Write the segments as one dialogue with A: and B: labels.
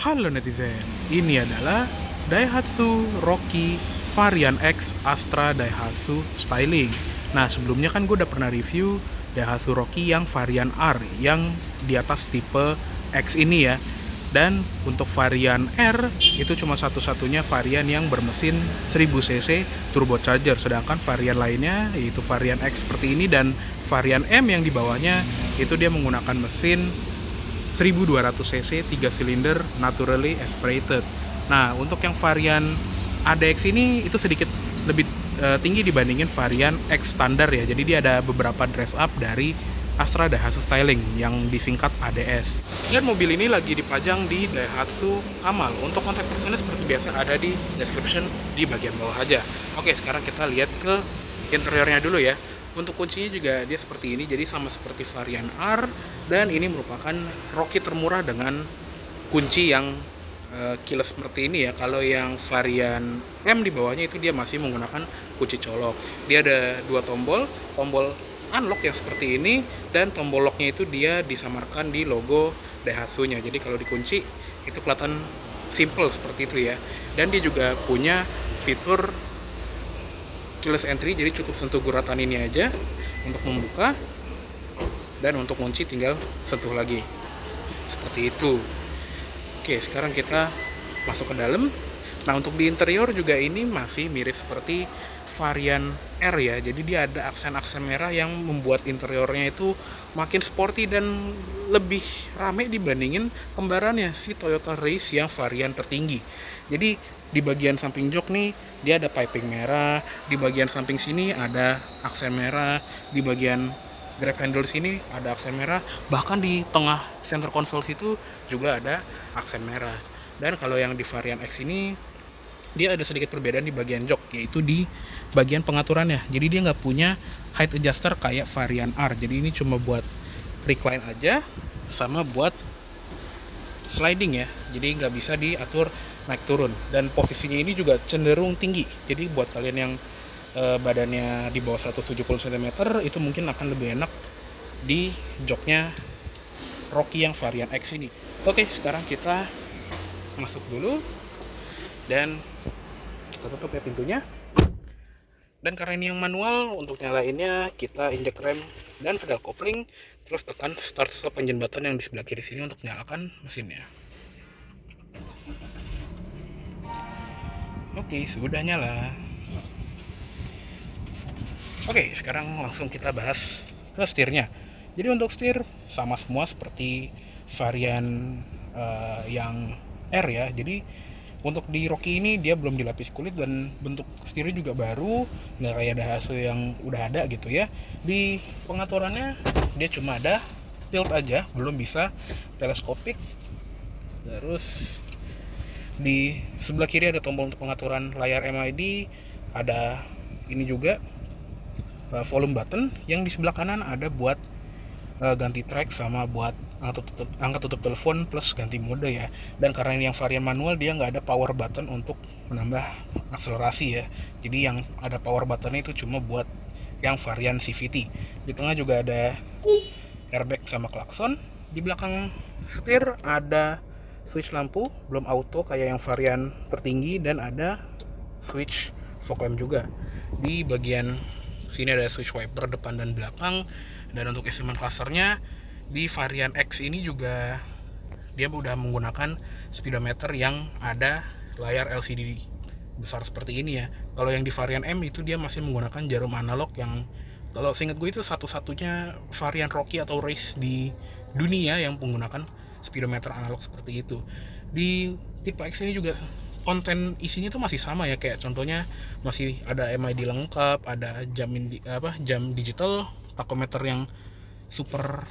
A: Halo netizen, ini adalah Daihatsu Rocky varian X Astra Daihatsu Styling. Nah, sebelumnya kan gue udah pernah review Daihatsu Rocky yang varian R yang di atas tipe X ini ya. Dan untuk varian R itu cuma satu-satunya varian yang bermesin 1000 cc turbocharger, sedangkan varian lainnya yaitu varian X seperti ini dan varian M yang di bawahnya itu dia menggunakan mesin 1200 cc 3 silinder naturally aspirated. Nah, untuk yang varian ADX ini itu sedikit lebih tinggi dibandingin varian X standar ya. Jadi dia ada beberapa dress up dari Astra Daihatsu Styling yang disingkat ADS. Dan mobil ini lagi dipajang di Daihatsu Kamal. Untuk kontak personnya seperti biasa ada di description di bagian bawah aja. Oke, sekarang kita lihat ke interiornya dulu ya. Untuk kuncinya juga dia seperti ini, jadi sama seperti varian R, dan ini merupakan Rocky termurah dengan kunci yang keyless seperti ini ya. Kalau yang varian M di bawahnya itu dia masih menggunakan kunci colok. Dia ada dua tombol unlock yang seperti ini, dan tombol locknya itu dia disamarkan di logo Daihatsu-nya. Jadi kalau dikunci itu kelihatan simple seperti itu ya. Dan dia juga punya fitur keyless entry, jadi cukup sentuh guratan ini aja untuk membuka, dan untuk kunci tinggal sentuh lagi seperti itu. Oke, sekarang kita masuk ke dalam. Nah, untuk di interior juga ini masih mirip seperti varian R ya, jadi dia ada aksen-aksen merah yang membuat interiornya itu makin sporty dan lebih rame dibandingin kembarannya si Toyota Race yang varian tertinggi. Jadi di bagian samping jok nih dia ada piping merah, di bagian samping sini ada aksen merah, di bagian grab handle sini ada aksen merah, bahkan di tengah center console situ juga ada aksen merah. Dan kalau yang di varian X ini dia ada sedikit perbedaan di bagian jok, yaitu di bagian pengaturannya. Jadi dia nggak punya height adjuster kayak varian R, jadi ini cuma buat recline aja sama buat sliding ya, jadi nggak bisa diatur naik turun. Dan posisinya ini juga cenderung tinggi, jadi buat kalian yang badannya di bawah 170 cm itu mungkin akan lebih enak di joknya Rocky yang varian X ini. Oke, sekarang kita masuk dulu dan kita tutup ya pintunya. Dan karena ini yang manual, untuk nyalainnya kita injek rem dan pedal kopling, terus tekan start stop engine button yang di sebelah kiri sini untuk nyalakan mesinnya. Oke, sudah nyala. Oke, sekarang langsung kita bahas ke setirnya. Jadi untuk setir sama semua seperti varian yang R ya. Jadi untuk di Rocky ini dia belum dilapis kulit dan bentuk setirnya juga baru, nggak kayak Daihatsu yang udah ada gitu ya. Di pengaturannya dia cuma ada tilt aja, belum bisa teleskopik. Terus di sebelah kiri ada tombol untuk pengaturan layar MID, ada ini juga volume button. Yang di sebelah kanan ada buat ganti track sama buat angkat tutup telepon plus ganti mode ya. Dan karena ini yang varian manual, dia nggak ada power button untuk menambah akselerasi ya. Jadi yang ada power buttonnya itu cuma buat yang varian CVT. Di tengah juga ada airbag sama klakson. Di belakang setir ada switch lampu, belum auto kayak yang varian tertinggi, dan ada switch fog lamp juga. Di bagian sini ada switch wiper depan dan belakang. Dan untuk instrument clusternya di varian X ini juga dia udah menggunakan speedometer yang ada layar LCD besar seperti ini ya. Kalau yang di varian M itu dia masih menggunakan jarum analog yang kalau seingat gue itu satu-satunya varian Rocky atau Race di dunia yang menggunakan speedometer analog seperti itu. Di tipe X ini juga konten isinya tuh masih sama ya, kayak contohnya masih ada MID lengkap, ada jam digital, tachometer yang super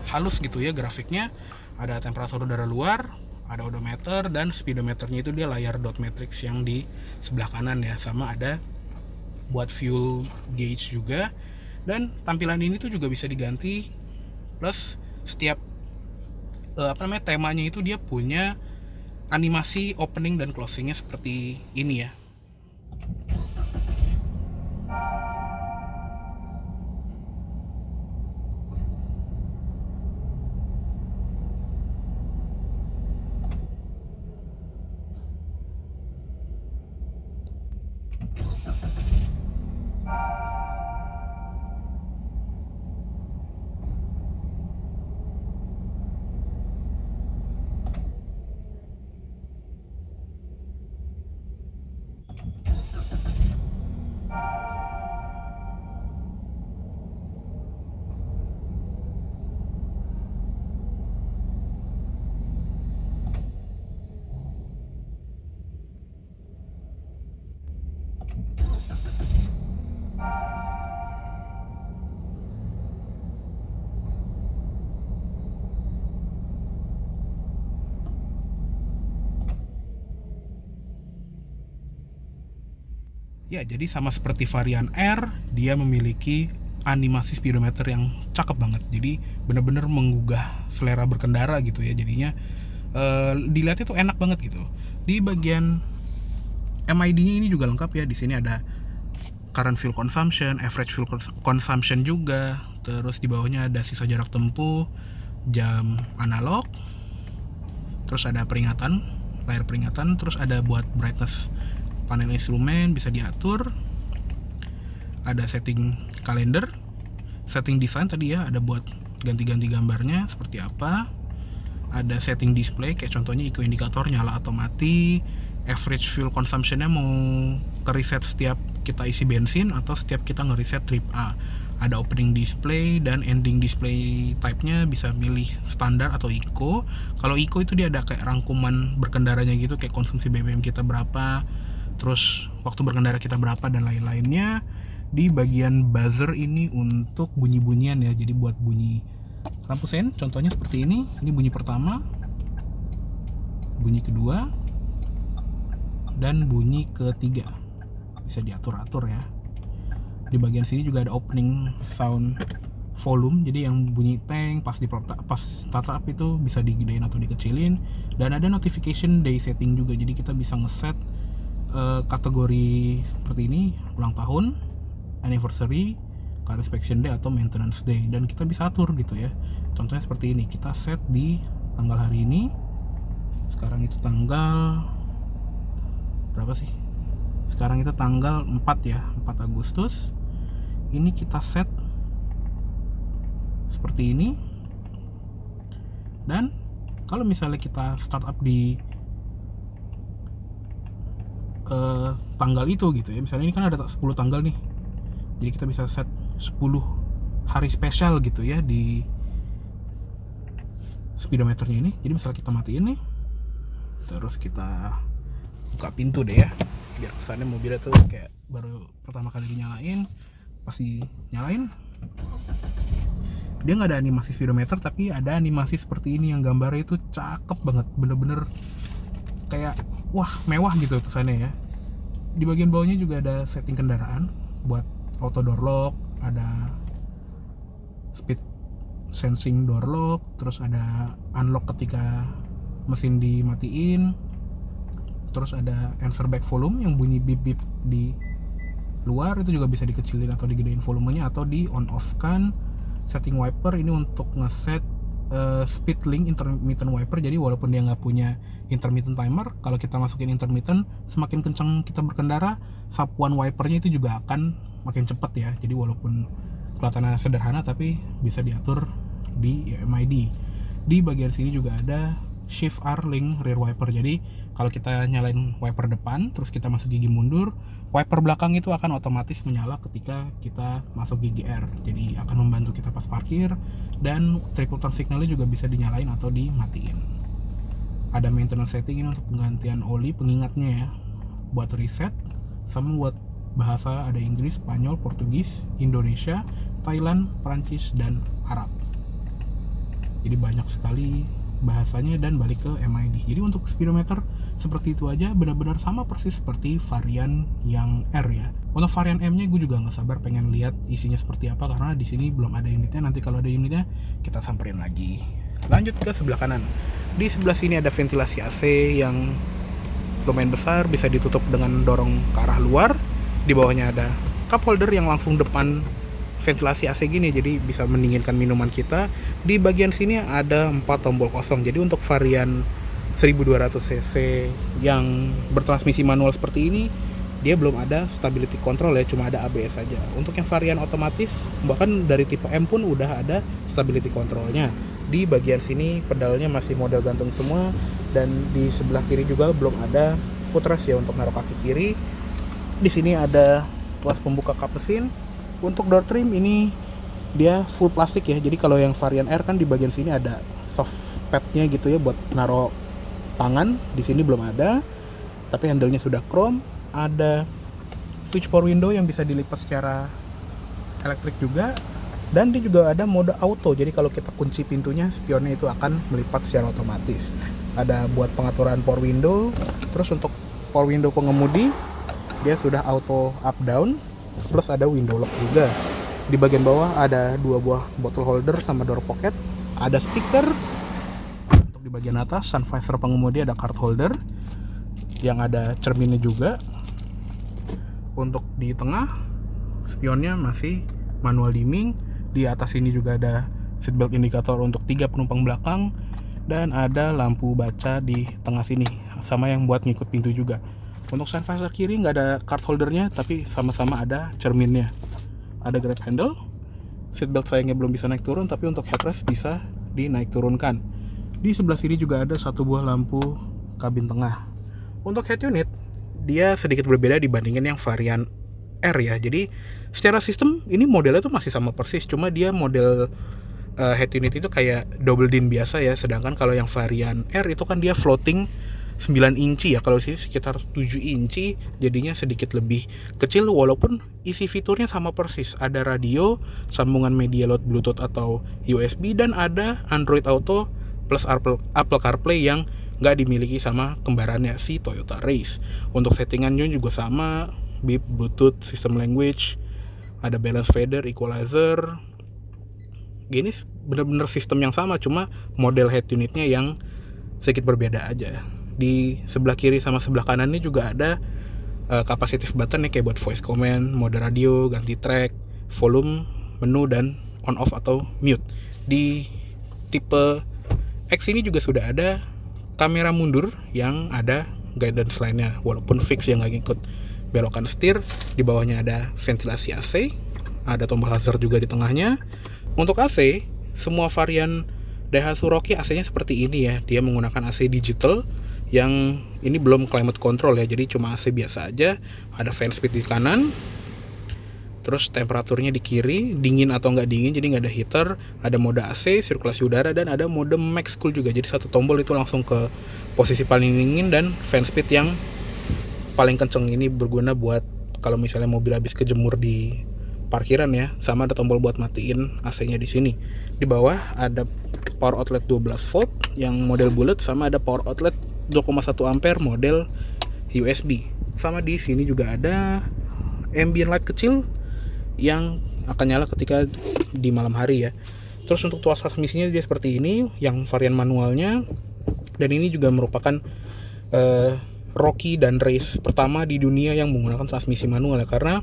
A: halus gitu ya grafiknya, ada temperatur udara luar, ada odometer, dan speedometernya itu dia layar dot matrix yang di sebelah kanan ya, sama ada buat fuel gauge juga. Dan tampilan ini tuh juga bisa diganti, plus setiap temanya itu dia punya animasi opening dan closingnya seperti ini ya. Ya, jadi sama seperti varian R, dia memiliki animasi speedometer yang cakep banget. Jadi bener-bener menggugah selera berkendara gitu ya. Jadinya dilihatnya tuh enak banget gitu. Di bagian MID-nya ini juga lengkap ya. Di sini ada current fuel consumption, average fuel consumption juga. Terus di bawahnya ada sisa jarak tempuh, jam analog. Terus ada peringatan, layar peringatan. Terus ada buat brightness panel instrumen bisa diatur. Ada setting kalender, setting desain tadi ya, ada buat ganti-ganti gambarnya seperti apa. Ada setting display kayak contohnya eco indikator nyala atau mati. Average fuel consumption-nya mau ke reset setiap kita isi bensin atau setiap kita nge-reset trip A. Ada opening display dan ending display type-nya bisa milih standar atau eco. Kalau eco itu dia ada kayak rangkuman berkendaranya gitu, kayak konsumsi BBM kita berapa, terus waktu berkendara kita berapa dan lain-lainnya. Di bagian buzzer ini untuk bunyi-bunyian ya, jadi buat bunyi lampu sen contohnya seperti ini bunyi pertama, bunyi kedua, dan bunyi ketiga bisa diatur-atur ya. Di bagian sini juga ada opening sound volume, jadi yang bunyi tank pas startup itu bisa digedein atau dikecilin. Dan ada notification day setting juga, jadi kita bisa ngeset kategori seperti ini, ulang tahun, anniversary, car inspection day, atau maintenance day, dan kita bisa atur gitu ya. Contohnya seperti ini, kita set di tanggal hari ini. Sekarang itu tanggal berapa sih? Sekarang itu tanggal 4 ya, 4 Agustus. Ini kita set seperti ini. Dan kalau misalnya kita startup di tanggal itu gitu ya, misalnya ini kan ada 10 tanggal nih, jadi kita bisa set 10 hari spesial gitu ya di speedometernya ini. Jadi misalnya kita matiin nih, terus kita buka pintu deh ya, biar kesannya mobilnya tuh kayak baru pertama kali dinyalain. Pasti nyalain, dia nggak ada animasi speedometer, tapi ada animasi seperti ini yang gambarnya itu cakep banget, bener-bener kayak wah mewah gitu kesannya ya. Di bagian bawahnya juga ada setting kendaraan buat auto door lock, ada speed sensing door lock, terus ada unlock ketika mesin dimatiin, terus ada answer back volume yang bunyi bip bip di luar, itu juga bisa dikecilin atau digedein volumenya atau di on off kan. Setting wiper ini untuk ngeset speed link intermittent wiper, jadi walaupun dia nggak punya intermittent timer, kalau kita masukin intermittent, semakin kencang kita berkendara, sapuan wipernya itu juga akan makin cepat ya. Jadi walaupun kelihatannya sederhana tapi bisa diatur di MID. Di bagian sini juga ada shift R link rear wiper, jadi kalau kita nyalain wiper depan terus kita masuk gigi mundur, wiper belakang itu akan otomatis menyala ketika kita masuk gigi R, jadi akan membantu kita pas parkir. Dan triple turn signalnya juga bisa dinyalain atau dimatiin. Ada maintenance setting ini untuk penggantian oli pengingatnya ya, buat reset, sama buat bahasa ada Inggris, Spanyol, Portugis, Indonesia, Thailand, Prancis, dan Arab. Jadi banyak sekali bahasanya dan balik ke MID. Jadi untuk speedometer seperti itu aja, benar-benar sama persis seperti varian yang R ya. Untuk varian M-nya gue juga nggak sabar pengen lihat isinya seperti apa, karena di sini belum ada unitnya. Nanti kalau ada unitnya kita samperin lagi. Lanjut ke sebelah kanan. Di sebelah sini ada ventilasi AC yang lumayan besar, bisa ditutup dengan dorong ke arah luar. Di bawahnya ada cup holder yang langsung depan ventilasi AC gini, jadi bisa mendinginkan minuman kita. Di bagian sini ada 4 tombol kosong. Jadi untuk varian 1200 cc yang bertransmisi manual seperti ini, dia belum ada stability control ya, cuma ada ABS saja. Untuk yang varian otomatis, bahkan dari tipe M pun udah ada stability controlnya. Di bagian sini pedalnya masih model gantung semua, dan di sebelah kiri juga belum ada footrest ya untuk naruh kaki kiri. Di sini ada tuas pembuka kap mesin. Untuk door trim ini dia full plastik ya, jadi kalau yang varian R kan di bagian sini ada soft padnya gitu ya buat naruh tangan. Di sini belum ada, tapi handle-nya sudah chrome. Ada switch power window yang bisa dilipat secara elektrik juga, dan dia juga ada mode auto, jadi kalau kita kunci pintunya, spionnya itu akan melipat secara otomatis. Ada buat pengaturan power window. Terus untuk power window pengemudi dia sudah auto up down, plus ada window lock juga. Di bagian bawah ada 2 buah bottle holder sama door pocket, ada speaker. Untuk di bagian atas sun visor pengemudi ada card holder yang ada cerminnya juga. Untuk di tengah spionnya masih manual dimming. Di atas ini juga ada seatbelt indikator untuk 3 penumpang belakang, dan ada lampu baca di tengah sini sama yang buat ngikut pintu juga. Untuk sun visor kiri nggak ada card holdernya, tapi sama-sama ada cerminnya. Ada grab handle. Seatbelt sayangnya belum bisa naik turun, tapi untuk headrest bisa dinaik turunkan. Di sebelah sini juga ada 1 buah lampu kabin tengah. Untuk head unit, dia sedikit berbeda dibandingin yang varian R ya. Jadi secara sistem ini modelnya tuh masih sama persis, cuma dia model head unit itu kayak double din biasa ya. Sedangkan kalau yang varian R itu kan dia floating 9 inci ya, kalau di sini sekitar 7 inci, jadinya sedikit lebih kecil walaupun isi fiturnya sama persis. Ada radio, sambungan media lewat Bluetooth atau USB, dan ada Android Auto plus Apple CarPlay yang nggak dimiliki sama kembarannya si Toyota Race. Untuk settingannya juga sama, bip, Bluetooth, system language, ada balance fader, equalizer. Gini bener-bener sistem yang sama, cuma model head unitnya yang sedikit berbeda aja. Di sebelah kiri sama sebelah kanannya juga ada capacitive button ya, kayak buat voice command, mode radio, ganti track, volume, menu, dan on off atau mute. Di tipe X ini juga sudah ada kamera mundur yang ada guidance line-nya, walaupun fix yang nggak ngikut belokan setir. Di bawahnya ada ventilasi AC, ada tombol hazard juga di tengahnya. Untuk AC, semua varian Daihatsu Rocky AC-nya seperti ini ya. Dia menggunakan AC digital yang ini belum climate control ya, jadi cuma AC biasa aja. Ada fan speed di kanan, terus temperaturnya di kiri, dingin atau nggak dingin, jadi nggak ada heater. Ada mode AC, sirkulasi udara, dan ada mode max cool juga. Jadi satu tombol itu langsung ke posisi paling dingin, dan fan speed yang paling kenceng. Ini berguna buat kalau misalnya mobil habis kejemur di parkiran ya. Sama ada tombol buat matiin AC-nya di sini. Di bawah ada power outlet 12 volt yang model bulat, sama ada power outlet 2,1 ampere model USB. Sama di sini juga ada ambient light kecil yang akan nyala ketika di malam hari ya. Terus untuk tuas transmisinya dia seperti ini, yang varian manualnya. Dan ini juga merupakan Rocky dan Race pertama di dunia yang menggunakan transmisi manual ya, karena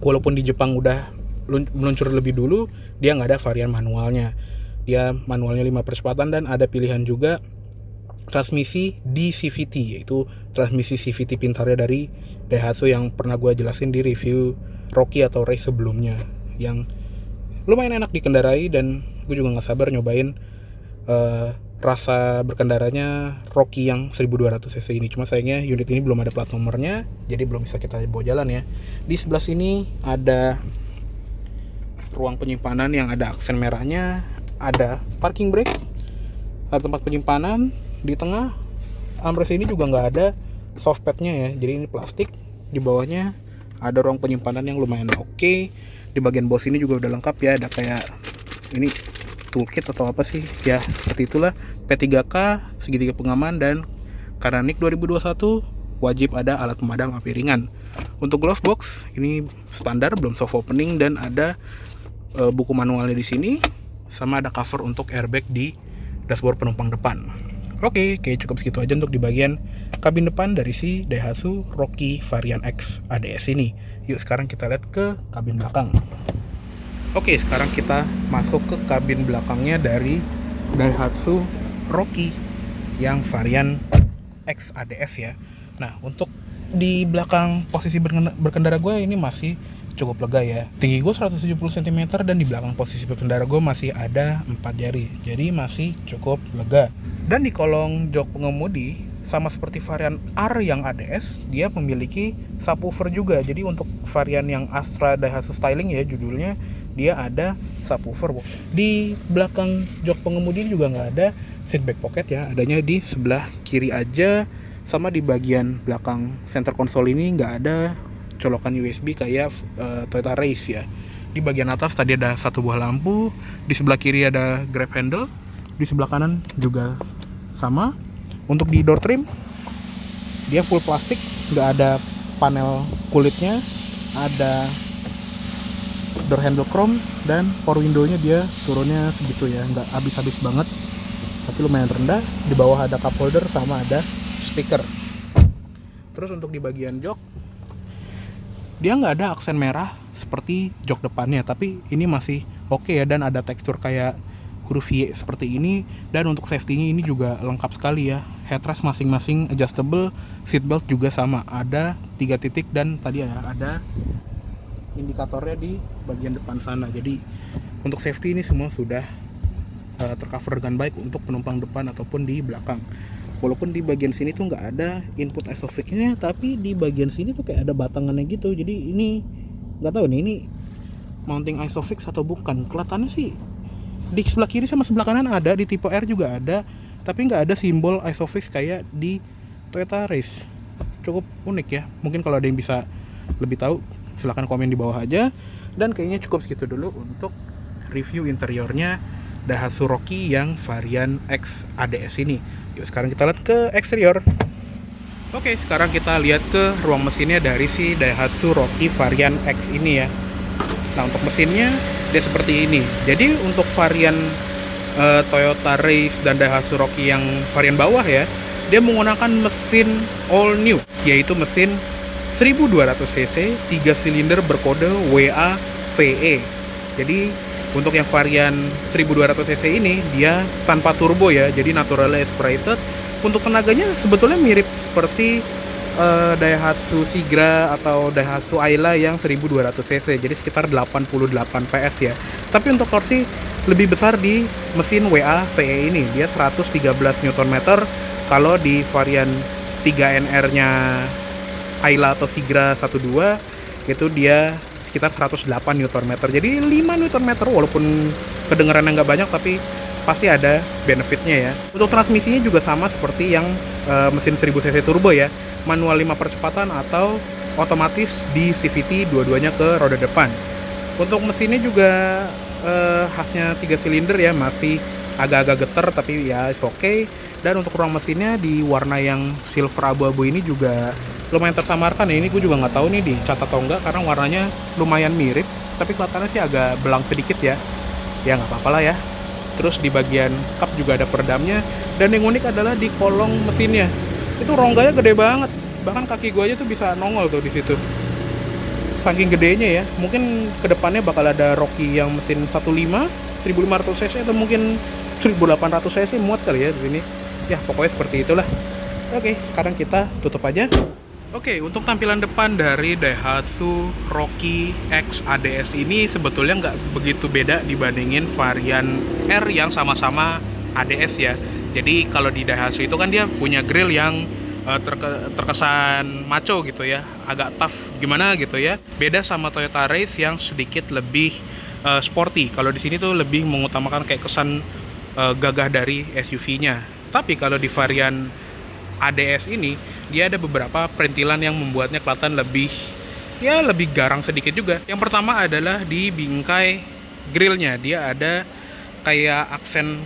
A: walaupun di Jepang udah meluncur lebih dulu, dia nggak ada varian manualnya. Dia manualnya 5 percepatan, dan ada pilihan juga transmisi DCVT, yaitu transmisi CVT pintarnya dari Daihatsu yang pernah gue jelasin di review Rocky atau Race sebelumnya, yang lumayan enak dikendarai, dan gue juga nggak sabar nyobain rasa berkendaranya Rocky yang 1200 cc ini. Cuma sayangnya unit ini belum ada plat nomornya, jadi belum bisa kita bawa jalan ya. Di sebelah sini ada ruang penyimpanan yang ada aksen merahnya, ada parking brake, ada tempat penyimpanan. Di tengah armrest ini juga nggak ada soft padnya ya, jadi ini plastik. Di bawahnya ada ruang penyimpanan yang lumayan oke. Di bagian bawah sini juga udah lengkap ya, ada kayak ini toolkit atau apa sih ya, seperti itulah. P3K, segitiga pengaman, dan karena NIK 2021 wajib ada alat pemadam api ringan. Untuk glove box ini standar, belum soft opening, dan ada buku manualnya di sini, sama ada cover untuk airbag di dashboard penumpang depan. Oke, cukup segitu aja untuk di bagian kabin depan dari si Daihatsu Rocky varian X ADS ini. Yuk sekarang kita lihat ke kabin belakang. Oke, sekarang kita masuk ke kabin belakangnya dari Daihatsu Rocky yang varian X ADS ya. Nah, untuk di belakang posisi berkendara gue ini masih cukup lega ya. Tinggi gue 170 cm, dan di belakang posisi berkendara gue masih ada 4 jari. Jadi masih cukup lega. Dan di kolong jok pengemudi, sama seperti varian R yang ADS, dia memiliki subwoofer juga. Jadi untuk varian yang Astra Daihatsu Styling ya judulnya, dia ada subwoofer. Di belakang jok pengemudi juga nggak ada seatback pocket ya, adanya di sebelah kiri aja. Sama di bagian belakang center console ini nggak ada colokan USB kayak Toyota Race ya. Di bagian atas tadi ada 1 buah lampu, di sebelah kiri ada grab handle, di sebelah kanan juga sama. Untuk di door trim dia full plastik, nggak ada panel kulitnya, ada door handle chrome, dan power window-nya dia turunnya segitu ya, nggak habis-habis banget, tapi lumayan rendah. Di bawah ada cup holder sama ada speaker. Terus untuk di bagian jok, dia nggak ada aksen merah seperti jok depannya, tapi ini masih oke ya, dan ada tekstur kayak huruf Y seperti ini. Dan untuk safety-nya ini juga lengkap sekali ya, headrest masing-masing adjustable, seatbelt juga sama, ada 3 titik, dan tadi ada indikatornya di bagian depan sana. Jadi untuk safety ini semua sudah tercover dengan baik untuk penumpang depan ataupun di belakang. Walaupun di bagian sini tuh nggak ada input ISOFIX-nya, tapi di bagian sini tuh kayak ada batangannya gitu. Jadi ini nggak tahu nih, ini mounting ISOFIX atau bukan. Kelihatannya sih di sebelah kiri sama sebelah kanan ada, di tipe R juga ada, tapi nggak ada simbol ISOFIX kayak di Toyota Race. Cukup unik ya. Mungkin kalau ada yang bisa lebih tahu, silahkan komen di bawah aja. Dan kayaknya cukup segitu dulu untuk review interiornya Daihatsu Rocky yang varian X ADS ini. Yuk sekarang kita lihat ke eksterior. Oke, sekarang kita lihat ke ruang mesinnya dari si Daihatsu Rocky varian X ini ya. Nah, untuk mesinnya dia seperti ini. Jadi untuk varian Toyota Race dan Daihatsu Rocky yang varian bawah ya, dia menggunakan mesin all new, yaitu mesin 1200 cc 3 silinder berkode WA-VE. Jadi untuk yang varian 1200 cc ini dia tanpa turbo ya, jadi naturally aspirated. Untuk tenaganya sebetulnya mirip seperti Daihatsu Sigra atau Daihatsu Ayla yang 1200 cc, jadi sekitar 88 PS ya. Tapi untuk torsi lebih besar di mesin WA-VE ini, dia 113 Nm. Kalau di varian 3NR-nya Ayla atau Sigra 12 itu dia sekitar 108 Nm. Jadi 5 Nm walaupun kedengarannya nggak banyak, tapi pasti ada benefitnya ya. Untuk transmisinya juga sama seperti yang mesin 1000 cc turbo ya, manual 5 percepatan atau otomatis di CVT, dua-duanya ke roda depan. Untuk mesinnya juga khasnya 3 silinder ya, masih agak-agak getar tapi ya it's okay. Dan untuk ruang mesinnya di warna yang silver abu-abu ini juga lumayan tersamarkan ya. Ini gue juga nggak tahu nih dicat atau enggak, karena warnanya lumayan mirip, tapi kelihatannya sih agak belang sedikit ya. Ya nggak apa-apa lah ya. Terus di bagian kap juga ada peredamnya, dan yang unik adalah di kolong mesinnya itu rongganya gede banget, bahkan kaki gue aja tuh bisa nongol tuh di situ, saking gedenya ya. Mungkin kedepannya bakal ada Rocky yang mesin 1500 cc atau mungkin 1800 cc muat kali ya di sini. Ya pokoknya seperti itulah. Oke, sekarang kita tutup aja. Oke, untuk tampilan depan dari Daihatsu Rocky X ADS ini sebetulnya nggak begitu beda dibandingin varian R yang sama-sama ADS ya. Jadi kalau di Daihatsu itu kan dia punya grill yang terkesan macho gitu ya, agak tough gimana gitu ya. Beda sama Toyota Race yang sedikit lebih sporty. Kalau di sini tuh lebih mengutamakan kayak kesan gagah dari SUV-nya. Tapi kalau di varian ADS ini dia ada beberapa perintilan yang membuatnya kelihatan lebih garang sedikit juga. Yang pertama adalah di bingkai grillnya, dia ada kayak aksen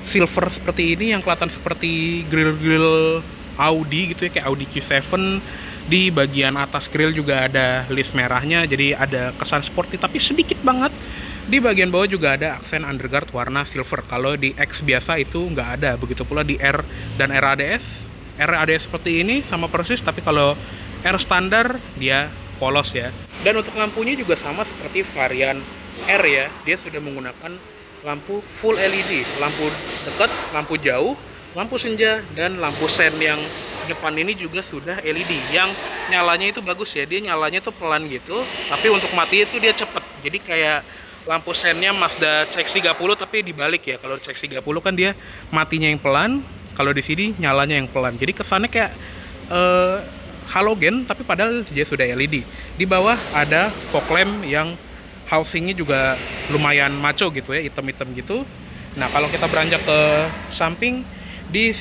A: silver seperti ini yang kelihatan seperti grill Audi gitu ya, kayak Audi Q7. Di bagian atas grill juga ada list merahnya, jadi ada kesan sporty tapi sedikit banget. Di bagian bawah juga ada aksen underguard warna silver. Kalau di X biasa itu nggak ada. Begitu pula di R dan RADS. RADS seperti ini sama persis, tapi kalau R standar dia polos ya. Dan untuk lampunya juga sama seperti varian R ya. Dia sudah menggunakan lampu full LED, lampu dekat, lampu jauh, lampu senja, dan lampu sen yang depan ini juga sudah LED. Yang nyalanya itu bagus ya, dia nyalanya tuh pelan gitu, tapi untuk mati itu dia cepet. Jadi kayak lampu sennya Mazda CX-30 tapi dibalik ya. Kalau CX-30 kan dia matinya yang pelan, kalau di sini nyalanya yang pelan. Jadi kesannya kayak halogen tapi padahal dia sudah LED. Di bawah ada fog lamp yang housingnya juga lumayan maco gitu ya, hitam-hitam gitu. Nah kalau kita beranjak ke samping, di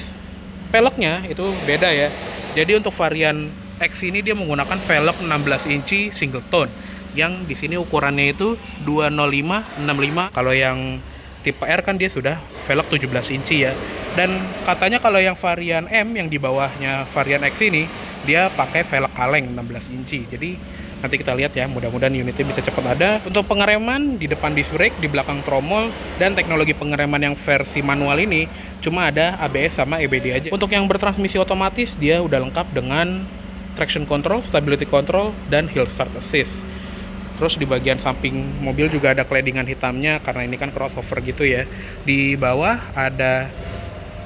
A: velgnya itu beda ya. Jadi untuk varian X ini dia menggunakan velg 16 inci single tone, yang di sini ukurannya itu 205/65. Kalau yang tipe R kan dia sudah velg 17 inci ya. Dan katanya kalau yang varian M yang di bawahnya varian X ini, dia pakai velg kaleng 16 inci. Jadi nanti kita lihat ya, mudah-mudahan unitnya bisa cepat ada. Untuk pengereman di depan disc brake, di belakang tromol, dan teknologi pengereman yang versi manual ini cuma ada ABS sama EBD aja. Untuk yang bertransmisi otomatis dia udah lengkap dengan traction control, stability control, dan hill start assist. Terus di bagian samping mobil juga ada claddingan hitamnya karena ini kan crossover gitu ya. Di bawah ada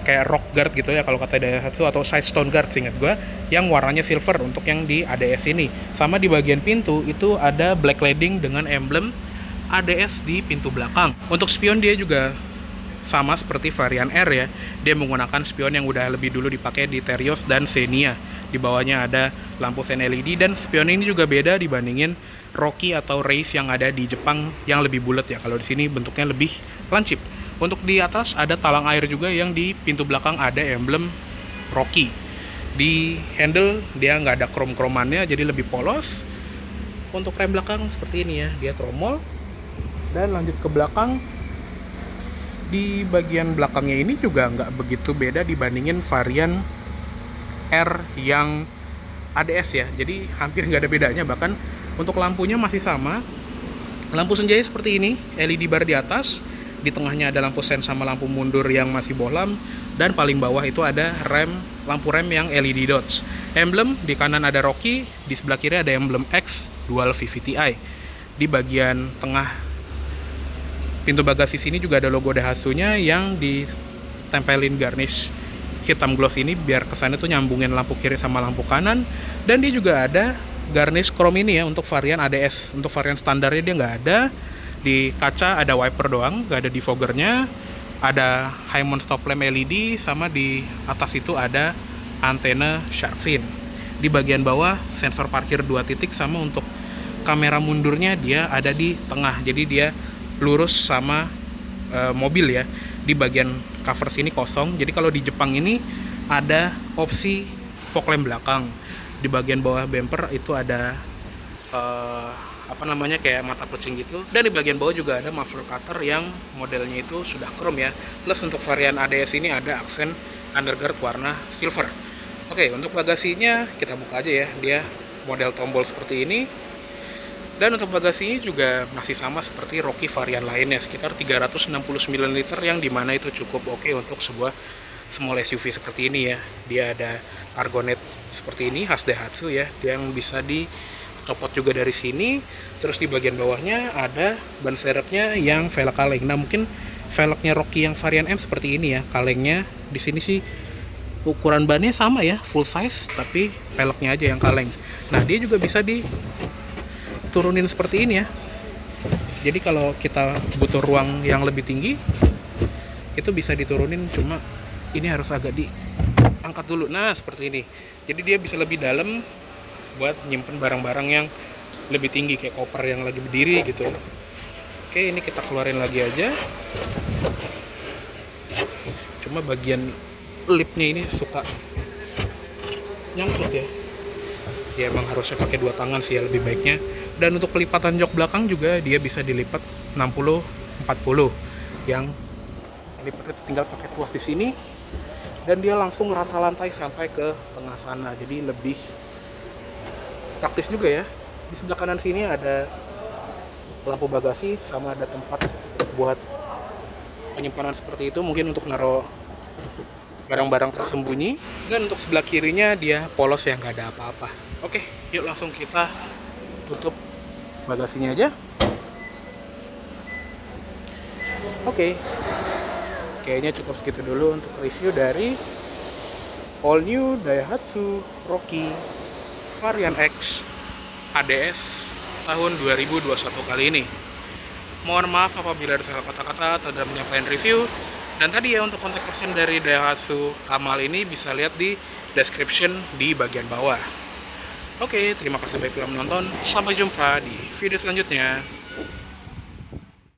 A: kayak rock guard gitu ya kalau kata Daihatsu, atau side stone guard seingat gue, yang warnanya silver untuk yang di ADS ini. Sama di bagian pintu itu ada black cladding dengan emblem ADS di pintu belakang. Untuk spion dia juga sama seperti varian R ya. Dia menggunakan spion yang udah lebih dulu dipakai di Terios dan Xenia. Di bawahnya ada lampu sen LED, dan spion ini juga beda dibandingin Rocky atau Race yang ada di Jepang yang lebih bulat ya. Kalau di sini bentuknya lebih lancip. Untuk di atas ada talang air juga yang di pintu belakang ada emblem Rocky. Di handle dia nggak ada krom-kromannya, jadi lebih polos. Untuk rem belakang seperti ini ya, dia tromol. Dan lanjut ke belakang, di bagian belakangnya ini juga nggak begitu beda dibandingin varian R yang ADS ya. Jadi hampir nggak ada bedanya, bahkan untuk lampunya masih sama. Lampu senjanya seperti ini, LED bar di atas, di tengahnya ada lampu sen sama lampu mundur yang masih bohlam, dan paling bawah itu ada lampu rem yang LED dots. Emblem di kanan ada Rocky, di sebelah kiri ada emblem X Dual VVTi. Di bagian tengah pintu bagasi sini juga ada logo Daihatsu-nya yang ditempelin garnish hitam gloss ini biar kesannya tuh nyambungin lampu kiri sama lampu kanan. Dan dia juga ada garnish chrome ini ya untuk varian ADS. Untuk varian standarnya dia nggak ada. Di kaca ada wiper doang, nggak ada defoggernya. Ada high mount stop lamp LED, sama di atas itu ada antena shark fin. Di bagian bawah sensor parkir 2 titik, sama untuk kamera mundurnya dia ada di tengah, jadi dia lurus sama mobil ya. Di bagian cover sini kosong, jadi kalau di Jepang ini ada opsi fog lamp belakang. Di bagian bawah bumper itu ada kayak mata kucing gitu. Dan di bagian bawah juga ada muffler cutter yang modelnya itu sudah chrome ya. Plus untuk varian ADS ini ada aksen underguard warna silver. Oke, untuk bagasinya kita buka aja ya. Dia model tombol seperti ini. Dan untuk bagasinya juga masih sama seperti Rocky varian lainnya, sekitar 369 liter, yang dimana itu cukup oke untuk sebuah small SUV seperti ini ya. Dia ada cargo net seperti ini khas Daihatsu ya, yang bisa dicopot juga dari sini. Terus di bagian bawahnya ada ban serepnya yang velg kaleng. Nah, mungkin velgnya Rocky yang varian M seperti ini ya, kalengnya. Di sini sih ukuran bannya sama ya, full size, tapi velgnya aja yang kaleng. Nah, dia juga bisa diturunin seperti ini ya. Jadi kalau kita butuh ruang yang lebih tinggi, itu bisa diturunin, cuma ini harus agak diangkat dulu. Nah, seperti ini. Jadi dia bisa lebih dalam buat nyimpen barang-barang yang lebih tinggi, kayak koper yang lagi berdiri gitu. Oke, ini kita keluarin lagi aja. Cuma bagian lipnya ini suka nyangkut ya. Ya emang harusnya pakai 2 tangan sih ya lebih baiknya. Dan untuk pelipatan jok belakang juga dia bisa dilipat 60-40, yang lipatnya tinggal pakai tuas di sini, dan dia langsung rata lantai sampai ke tengah sana. Jadi lebih praktis juga ya. Di sebelah kanan sini ada lampu bagasi, sama ada tempat buat penyimpanan seperti itu, mungkin untuk naruh barang-barang tersembunyi. Dan untuk sebelah kirinya dia polos ya, nggak ada apa-apa. Oke, yuk langsung kita tutup bagasinya aja. Oke, kayaknya cukup segitu dulu untuk review dari all new Daihatsu Rocky varian X ADS tahun 2021 kali ini. Mohon maaf apabila ada salah kata-kata atau dalam menyampaikan review. Dan tadi ya, untuk kontak person dari Daihatsu Kamal ini bisa lihat di description di bagian bawah. Oke, terima kasih banyak telah menonton. Sampai jumpa di video selanjutnya.